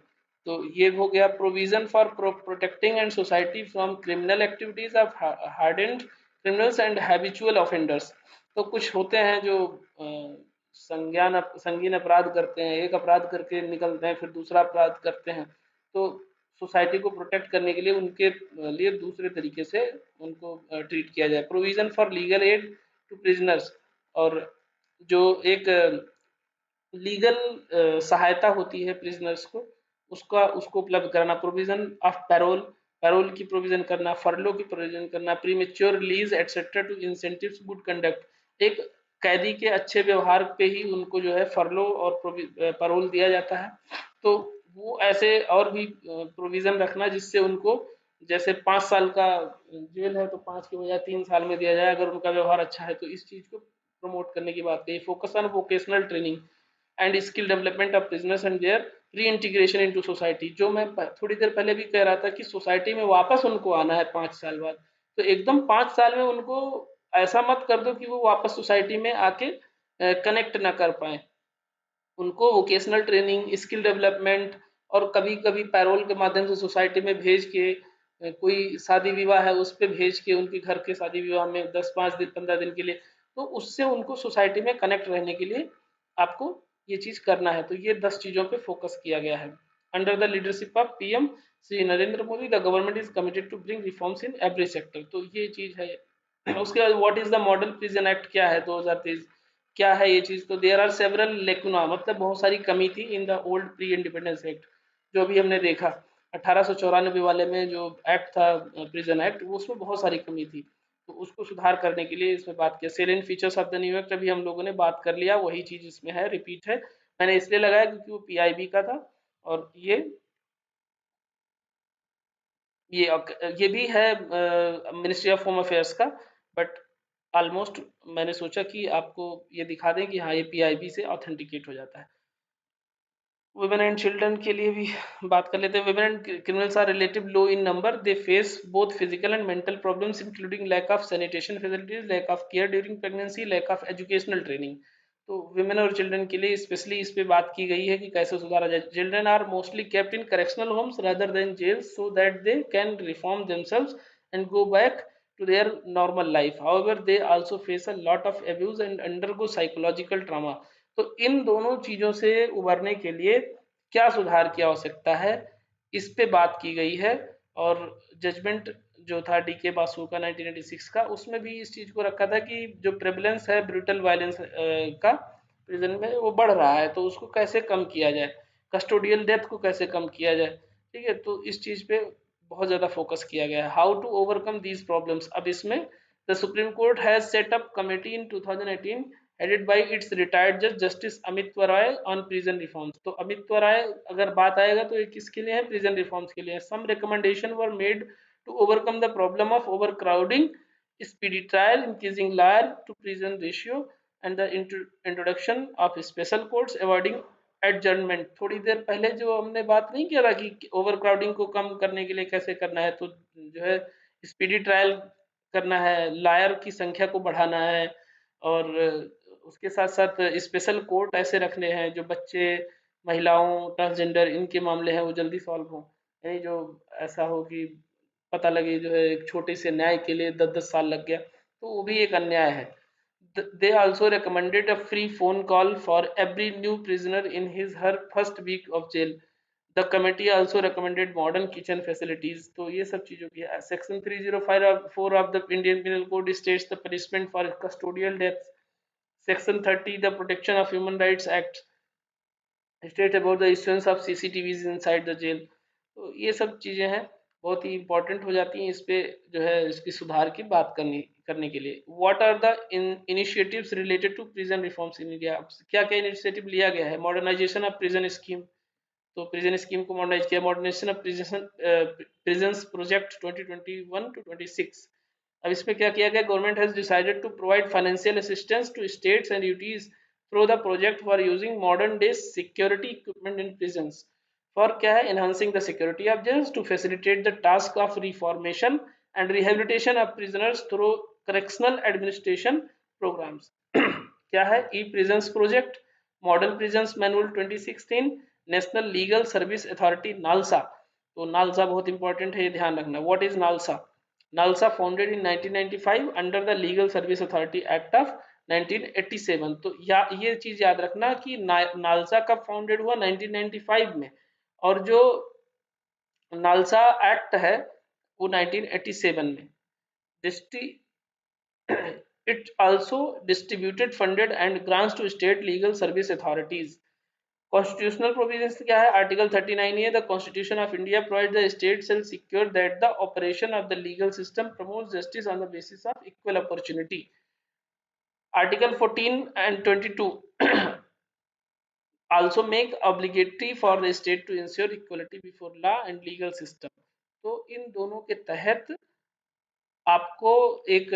तो ये हो गया provision for protecting and society from criminal activities of hardened criminals and habitual offenders. तो कुछ होते हैं जो संगीन अपराध करते हैं, एक अपराध करके निकलते हैं फिर दूसरा अपराध करते हैं, तो सोसाइटी को प्रोटेक्ट करने के लिए उनके लिए दूसरे तरीके से उनको ट्रीट किया जाए। Provision for legal aid to prisoners, और जो एक लीगल सहायता होती है प्रिजनर्स को उसको उपलब्ध कराना। प्रोविजन ऑफ पैरोल, पैरोल की प्रोविजन करना, फरलो की प्रोविजन करना, premature release etcetera to incentives good conduct. एक कैदी के अच्छे व्यवहार पे ही उनको जो है फरलो और पैरोल दिया जाता है, तो वो ऐसे और भी प्रोविजन रखना जिससे उनको जैसे 5 साल का जेल है तो 5 की बजाय 3 साल में दिया जाए अगर उनका व्यवहार अच्छा है, तो इस चीज़ को प्रमोट करने की बात कही। Focus on vocational training and skill development of business and their reintegration into society. जो मैं थोड़ी देर पहले भी कह रहा था कि सोसाइटी में वापस उनको आना है 5 साल बाद, तो एकदम 5 साल में उनको ऐसा मत कर दो कि वो वापस सोसाइटी में आके कनेक्ट ना कर पाए। उनको वोकेशनल ट्रेनिंग, स्किल डेवलपमेंट और कभी-कभी पैरोल के माध्यम से सोसाइटी में भेज के कोई शादी विवाह है उस पे भेज के उनके घर के शादी विवाह में 10 5 दिन 15 दिन के लिए, तो उससे उनको सोसाइटी में कनेक्ट रहने के लिए आपको ये चीज़ करना है। तो ये 10 चीज़ों पे फोकस किया गया है। Under the leadership of PM Shri Narendra Modi the government is committed to bring reforms in every sector. तो ये चीज़ है। उसके बाद what is the model prison act क्या है 2023, क्या है ये चीज़? तो देयर आर सेवरल लेकुना, मतलब बहुत सारी कमी थी in the old pre independence act. जो अभी हमने देखा 1894 वाले में जो एक्ट था प्रिजन एक्ट, वो उसमें बहुत सारी कमी थी, तो उसको सुधार करने के लिए इसमें बात किया। Salient features of the new act अभी हम लोगों ने बात कर लिया, वही चीज़ इसमें है, रिपीट है। मैंने इसलिए लगाया क्योंकि वो पीआईबी का था। और ये भी है मिनिस्ट्री ऑफ होम अफेयर्स का, बट ऑलमोस्ट मैंने सोचा कि आपको ये दिखा दें कि हाँ ये पीआईबी से ऑथेंटिकेट हो जाता है। वुमेन एंड चिल्ड्रन के लिए भी बात कर लेते हैं। Women and criminals are relative low in number, they face both physical and mental problems including lack of sanitation facilities, lack of care during pregnancy, lack of educational training. तो women और children के लिए specially इस पे बात की गई है कि कैसे सुधारा जाए। Children are mostly kept in correctional homes rather than jails so that they can reform themselves and go back to their normal life. However, they also face a lot of abuse and undergo psychological trauma. तो इन दोनों चीजों से उबरने के लिए क्या सुधार की आवश्यकता है, इस पे बात की गई है। और जजमेंट जो था डी के बासु का 1986 का, उसमें भी इस चीज को रखा था कि जो प्रेवलेंस है ब्रूटल वायलेंस का प्रिजन में वो बढ़ रहा है, तो उसको कैसे कम किया जाए, कस्टोडियल डेथ को कैसे कम किया जाए। ठीक है, तो इस चीज पे बहुत ज्यादा फोकस किया गया है। How to overcome these problems, अब इसमें the supreme court has set up committee in 2018 headed by its retired judge Justice Amitwa Roy on prison reforms। तो अमित्वा राय अगर बात आएगा तो ये किसके लिए है? प्रिजन रिफॉर्म्स के लिए। Some recommendation were made to overcome the problem of overcrowding, speedy trial, increasing lawyer to prison ratio and the introduction of special courts avoiding adjournment. थोड़ी देर पहले जो हमने बात नहीं किया था कि ओवरक्राउडिंग को कम करने के लिए कैसे करना है, तो जो है स्पीडी ट्रायल करना है, लायर की संख्या को बढ़ाना है, और उसके साथ साथ स्पेशल कोर्ट ऐसे रखने हैं जो बच्चे, महिलाओं, ट्रांसजेंडर इनके मामले हैं वो जल्दी सॉल्व हों। यानी जो ऐसा हो कि पता लगे जो है एक छोटे से न्याय के लिए 10-10 साल लग गया, तो वो भी एक अन्याय है। They also recommended a free phone call for every new prisoner in his her first week of jail. The committee also recommended modern kitchen facilities। तो ये सब चीज़ों की है। Section 305 of the Indian penal code states the punishment for custodial death. Section 30 the protection of human rights act state about the issuance of CCTVs inside the jail. तो ये सब चीज़ें हैं, बहुत ही इंपॉर्टेंट हो जाती हैं इस पे जो है इसकी सुधार की बात करनी करने के लिए। What are the initiatives related to prison reforms in India? क्या क्या इनिशिएटिव लिया गया है? मॉडर्नाइजेशन ऑफ प्रिजन स्कीम, तो प्रिजन स्कीम को मॉडर्नाइज किया। Modernisation of prison project 2021 to 26। अब इसमें क्या किया गया? Government has decided to provide financial assistance to states and UTs through the project for using modern day security equipment in prisons. For क्या है? Enhancing the security of jails to facilitate the task of reformation and rehabilitation of prisoners through correctional administration programs. क्या है? E prisons project, modern prisons manual 2016, national legal service authority NALSA. तो NALSA बहुत important है, ये ध्यान रखना। What is NALSA? NALSA founded in 1995 under the legal service authority act of 1987। तो ये चीज याद रखना कि नालसा कब फाउंडेड हुआ? 1995 में। और जो नालसा एक्ट है वो 1987 में। It also distributed funded and grants to state legal service authorities। Constitutional provisions क्या है? आर्टिकल 39 है, the constitution of India provide the state shell secure that the operation of the legal system promotes justice on the basis of equal opportunity. Article 14 and 22 also make obligatory for the state to ensure equality before law and legal system। तो इन दोनों के तहत आपको एक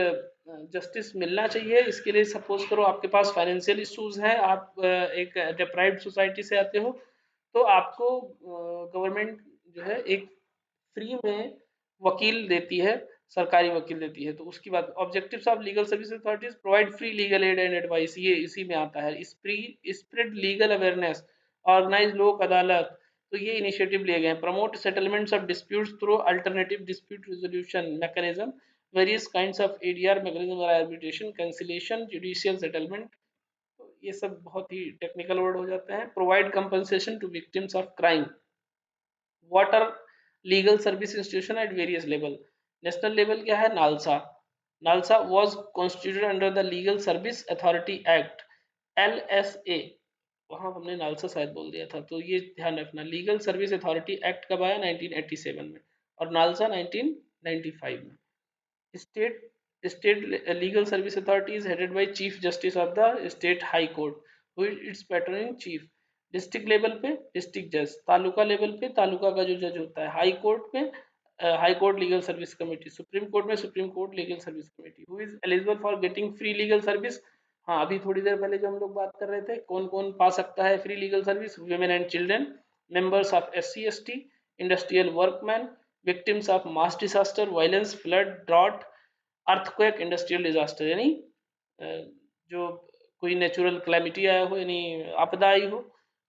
justice मिलना चाहिए। इसके लिए सपोज करो आपके पास फाइनेंशियल इश्यूज हैं, आप एक डिप्राइव्ड सोसाइटी से आते हो, तो आपको गवर्नमेंट जो है एक फ्री में वकील देती है, सरकारी वकील देती है। तो उसकी बात, objectives of legal service authorities provide free legal add and advice, ये इसी में आता है। स्प्रेड लीगल अवेयरनेस, ऑर्गेनाइज लोक अदालत, तो ये इनिशिएटिव लिए गए हैं। Promote settlements of disputes through alternative dispute resolution mechanism, various kinds of ADR mechanism, arbitration, cancellation, judicial settlement. तो ये सब बहुत ही टेक्निकल वर्ड हो जाते हैं। Provide compensation to victims of crime. What are legal service institution at various level. National level क्या है? NALSA. NALSA was constituted under the legal service authority act, LSA। वहां हमने नालसा शायद बोल दिया था, तो ये ध्यान रखना। लीगल सर्विस अथॉरिटी एक्ट कब आया? 1987 में, और नालसा 1995 में। State State legal service authority is headed by Chief Justice of the State High Court, who is its patron in chief. District level पे डिस्ट्रिक्ट जज, तालुका लेवल पे तालुका का जो जज होता है, हाई कोर्ट में high court legal service committee, supreme court में supreme court legal service committee. Who is eligible for getting free legal service? हाँ, अभी थोड़ी देर पहले जो हम लोग बात कर रहे थे, कौन कौन पा सकता है free legal service? Women and children, members of SC ST, industrial workman, victims of mass disaster, violence, flood, drought, earthquake, industrial disaster, यानी जो कोई नेचुरल क्लैमिटी आया हो, यानी आपदा आई हो,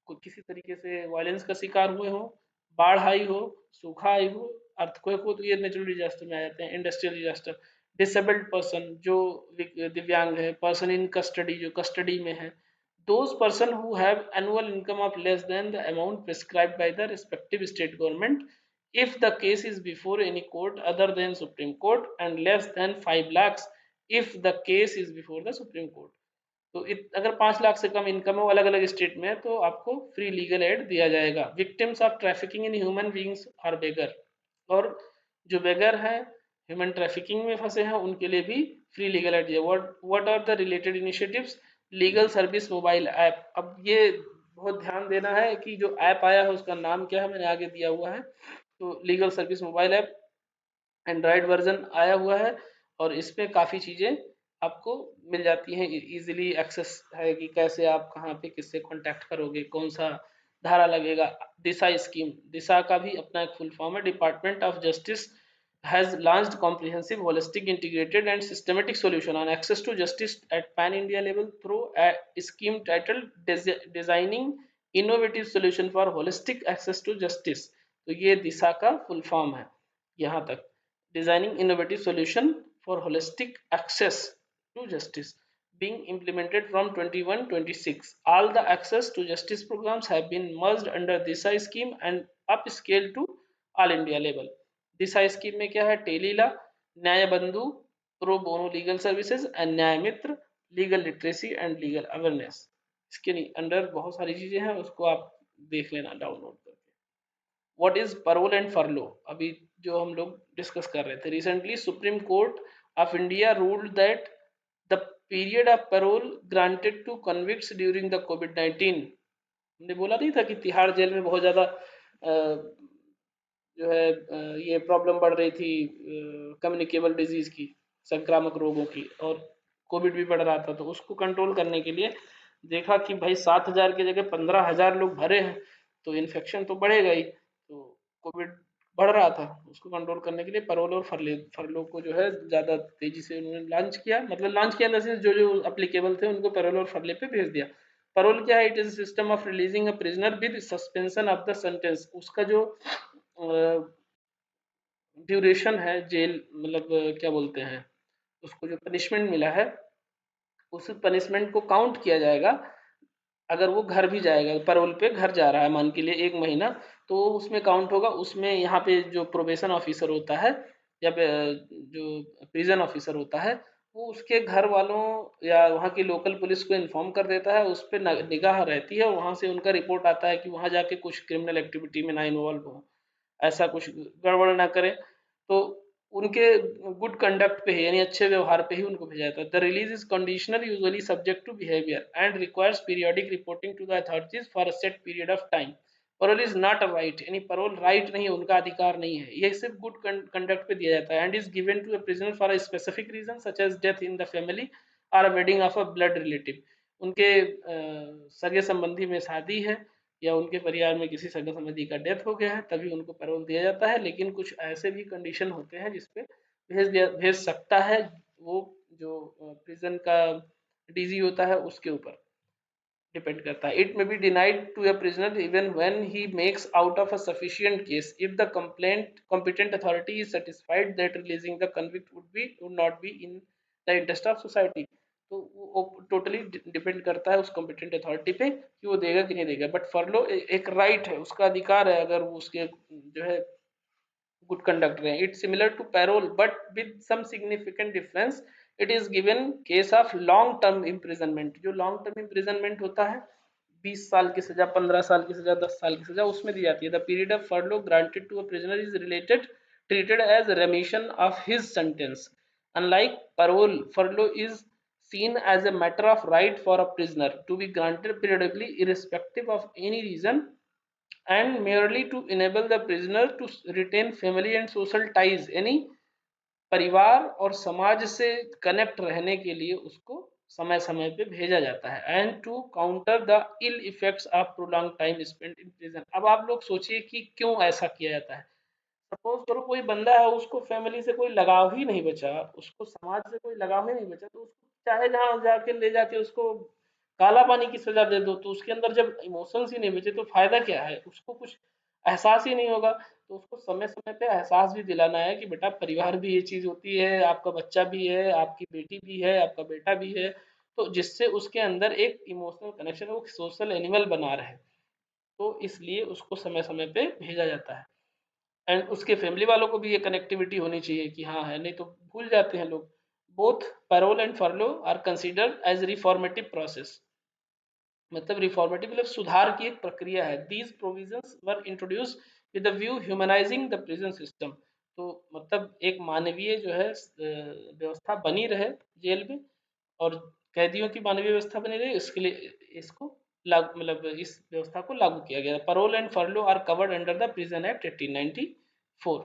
कोई किसी तरीके से वायलेंस का शिकार हुए हो, बाढ़ आई हो, सूखा आई हो, अर्थक्वेक हो, तो ये नेचुरल डिजास्टर में आ जाते हैं। इंडस्ट्रियल डिजास्टर, डिसेबल्ड पर्सन जो दिव्यांग है, पर्सन इन कस्टडी जो कस्टडी में है, those person who have annual income of less than the amount prescribed by the respective state government, if the case is before any court other than Supreme Court, and less than 5 lakhs if the case is before the Supreme Court। तो अगर 5 लाख से कम income है, वो अलग अलग state में है, तो आपको फ्री लीगल एड दिया जाएगा। Victims of trafficking in human beings और बेगर, और जो बेगर हैं, ह्यूमन ट्रैफिकिंग में फंसे हैं, उनके लिए भी फ्री लीगल एड दिया। What are the related initiatives? Legal service mobile app. अब ये बहुत ध्यान देना है कि जो ऐप आया है उसका नाम क्या है, मैंने आगे दिया हुआ है। तो legal service mobile app Android version आया हुआ है, और इसमें काफ़ी चीज़ें आपको मिल जाती हैं, इजीली एक्सेस है कि कैसे आप कहाँ पे किससे कांटेक्ट करोगे, कौन सा धारा लगेगा। दिशा स्कीम, दिशा का भी अपना एक फुल फॉर्म है। Department of justice has launched comprehensive, holistic, integrated and systematic solution on access to justice at pan India level through a scheme titled Designing Innovative Solution for Holistic Access to Justice। तो ये दिशा का full form है यहाँ तक, Designing Innovative Solution for Holistic Access to Justice, being implemented from 21-26। All the access to justice programs have been merged under Disha scheme and upscaled to all India level। Disha scheme में क्या है? Tele law, Nyaya Bandhu, pro bono legal services and Nyaya Mitra, legal literacy and legal awareness. इसके under बहुत सारी चीजें हैं, उसको आप देख लेना डाउनलोड करके। What is parole and furlough? अभी जो हम लोग डिस्कस कर रहे थे, recently supreme court of India ruled that the period of parole granted to convicts during the कोविड-19। हमने बोला नहीं था कि तिहाड़ जेल में बहुत ज्यादा जो है ये प्रॉब्लम बढ़ रही थी कम्युनिकेबल डिजीज की, संक्रामक रोगों की, और कोविड भी बढ़ रहा था। तो उसको कंट्रोल करने के लिए देखा कि भाई 7,000 की जगह 15,000 लोग भरे हैं, तो इन्फेक्शन तो बढ़ेगा ही, तो कोविड बढ़ रहा था। उसको कंट्रोल करने के लिए पैरोल और फरलो को जो है ज़्यादा तेजी से उन्होंने लॉन्च किया, मतलब लॉन्च किया इन जो जो अप्लीकेबल थे उनको पैरोल और फरले पे भेज दिया। पैरोल क्या है? It is system of releasing a prisoner with suspension of the sentence. उसका जो ड्यूरेशन है जेल, मतलब क्या बोलते हैं उसको, जो पनिशमेंट मिला है उस पनिशमेंट को काउंट किया जाएगा। अगर वो घर भी जाएगा, पैरोल पे घर जा रहा है मान के लिए 1 महीना, तो उसमें काउंट होगा। उसमें यहाँ पे जो प्रोबेशन ऑफिसर होता है या जो प्रिजन ऑफिसर होता है, वो उसके घर वालों या वहाँ की लोकल पुलिस को इन्फॉर्म कर देता है, उस पर निगाह रहती है, वहाँ से उनका रिपोर्ट आता है कि वहाँ जाके कुछ क्रिमिनल एक्टिविटी में ना इन्वॉल्व हो, ऐसा कुछ गड़बड़ ना करे, तो उनके गुड कंडक्ट पे ही, यानी अच्छे व्यवहार पे ही उनको भेजा जाता है। The release is conditional, usually subject to behaviour and requires periodic reporting to the authorities for a set period of time. Parole is not a right, यानी पैरोल राइट नहीं है, उनका अधिकार नहीं है, ये सिर्फ गुड कंडक्ट पे दिया जाता है। And is given to a prisoner for a specific reason such as death in the family और a wedding of a blood relative. उनके सगे संबंधी में शादी है या उनके परिवार में किसी सगे संबंधी का डेथ हो गया है, तभी उनको पैरोल दिया जाता है। लेकिन कुछ ऐसे भी कंडीशन होते हैं जिसपे भेज सकता है वो, जो प्रिजन का डीजी होता है उसके ऊपर डिपेंड करता है। It may be denied to a prisoner even when he makes out of a sufficient case if the competent authority is satisfied that releasing the convict would not be in the interest of society। तो वो totally depend करता है उस competent authority पे कि वो देगा कि नहीं देगा। बट फॉरलो एक राइट है, उसका अधिकार है, अगर वो उसके जो है गुड कंडक्ट रहे। It's similar to parole but with some significant difference. It is given case of long term imprisonment. जो लॉन्ग टर्म इम्प्रिजनमेंट होता है 20 साल की सजा, 15 साल की सजा, 10 साल की सजा, उसमें दी जाती है। The period of furlough granted to a prisoner is related treated as remission of his sentence। Unlike parole, furlough is seen as a matter of right for a prisoner to be granted periodically irrespective of any reason and merely to enable the prisoner to retain family and social ties, यानी परिवार और समाज से connect रहने के लिए उसको समय समय पे भेजा जाता है। And to counter the ill effects of prolong time spent in prison. अब आप लोग सोचिए कि क्यों ऐसा किया जाता है। सपोज करो कोई बंदा है, उसको फैमिली से कोई लगाव ही नहीं बचा, उसको समाज से कोई लगाव ही नहीं बचा, तो उसको चाहे जहाँ जाके ले जाके उसको काला पानी की सजा दे दो, तो उसके अंदर जब इमोशंस ही नहीं बचे तो फायदा क्या है, उसको कुछ एहसास ही नहीं होगा। तो उसको समय समय पे एहसास भी दिलाना है कि बेटा परिवार भी ये चीज होती है, आपका बच्चा भी है, आपकी बेटी भी है, आपका बेटा भी है, तो जिससे उसके अंदर एक इमोशनल कनेक्शन, वो सोशल एनिमल बना रहे। तो इसलिए उसको समय समय पे भेजा जाता है। एंड उसके फैमिली वालों को भी ये कनेक्टिविटी होनी चाहिए कि हाँ है, नहीं तो भूल जाते हैं लोग। Both parole and furlough are considered as reformative process. मतलब रिफॉर्मेटिव मतलब सुधार की एक प्रक्रिया है। These provisions were introduce with the view humanising the prison system. तो मतलब एक मानवीय जो है व्यवस्था बनी रहे जेल में, और कैदियों की मानवीय व्यवस्था बनी रही, इसके लिए इसको लागू, मतलब इस व्यवस्था को लागू किया गया। Parole and furlough are covered under the prison act 1894।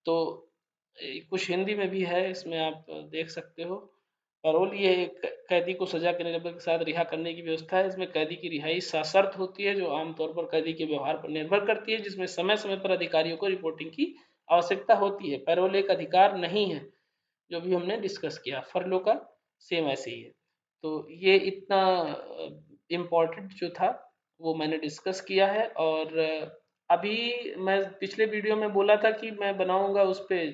तो कुछ हिंदी में भी है, इसमें आप देख सकते हो। पैरोल ये एक कैदी को सजा के निरंतर के साथ रिहा करने की व्यवस्था है। इसमें कैदी की रिहाई सशर्त होती है, जो आमतौर पर कैदी के व्यवहार पर निर्भर करती है, जिसमें समय समय पर अधिकारियों को रिपोर्टिंग की आवश्यकता होती है। पैरोल एक अधिकार नहीं है, जो भी हमने डिस्कस किया। फर्लो का सेम ऐसे ही है। तो ये इतना इम्पोर्टेंट जो था वो मैंने डिस्कस किया है। और अभी मैं पिछले वीडियो में बोला था कि मैं बनाऊंगा उस पे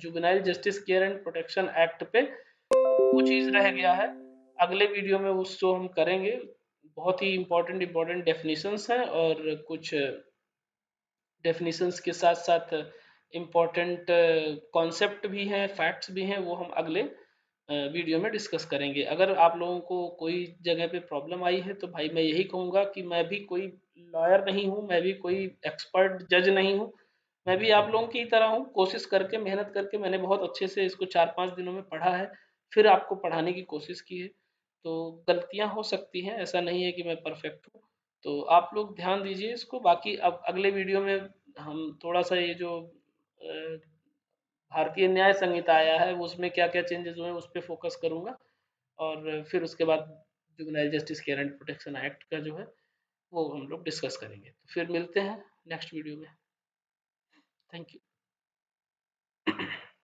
juvenile justice care and protection act पे, वो चीज़ रह गया है। अगले वीडियो में उसको हम करेंगे। बहुत ही इम्पोर्टेंट इम्पोर्टेंट डेफिनेशंस हैं, और कुछ डेफिनेशंस के साथ साथ इम्पोर्टेंट कॉन्सेप्ट भी हैं, फैक्ट्स भी हैं, वो हम अगले वीडियो में डिस्कस करेंगे। अगर आप लोगों को कोई जगह पे प्रॉब्लम आई है तो भाई मैं यही कहूँगा कि मैं भी कोई लॉयर नहीं हूँ, मैं भी कोई एक्सपर्ट जज नहीं हूँ, मैं भी आप लोगों की तरह हूँ। कोशिश करके, मेहनत करके मैंने बहुत अच्छे से इसको 4-5 दिनों में पढ़ा है, फिर आपको पढ़ाने की कोशिश की है। तो गलतियाँ हो सकती हैं, ऐसा नहीं है कि मैं परफेक्ट हूँ। तो आप लोग ध्यान दीजिए इसको। बाकी अब अगले वीडियो में हम थोड़ा सा ये जो भारतीय न्याय संहिता आया है उसमें क्या क्या चेंजेस हुए हैं उस पर फोकस करूंगा। और फिर उसके बाद juvenile justice care and protection act का जो है वो हम लोग डिस्कस करेंगे। तो फिर मिलते हैं नेक्स्ट वीडियो में। Thank you.